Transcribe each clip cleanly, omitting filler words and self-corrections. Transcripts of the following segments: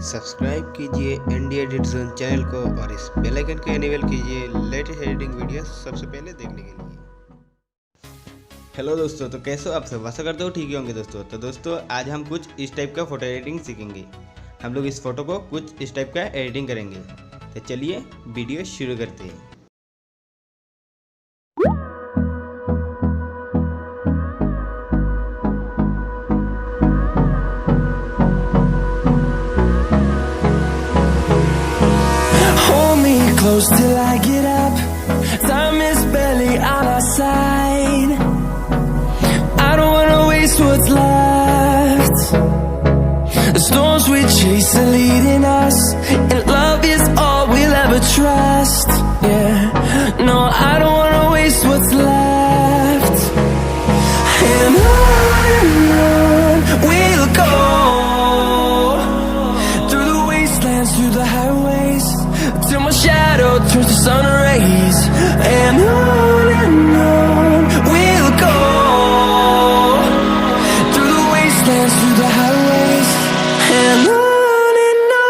Subscribe कीजिए NDEditz channel को और इस बेल आइकन को इनेबल कीजिए लेटेस्ट एडिटिंग वीडियो सबसे पहले देखने के लिए। हेलो दोस्तों, तो कैसे हो आप सब? आशा करते हो ठीक ही होंगे दोस्तों। तो दोस्तों आज हम कुछ इस टाइप का फ़ोटो एडिटिंग सीखेंगे। हम लोग इस फोटो को कुछ इस टाइप का एडिटिंग करेंगे। तो चलिए वीडियो शुरू करते हैं। Close till I get up. Time is barely on our side. I don't wanna waste what's left. The storms we chase are leading us, and love is all we'll ever trust. Yeah, no, I don't wanna waste what's left. And on we'll go, through the wastelands, through the highways, till my shadow turns to sun rays. And on we'll go, through the wastelands, through the highways. And on we'll go.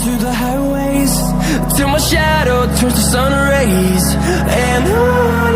Through the highways, till my shadow turns to sun rays. And on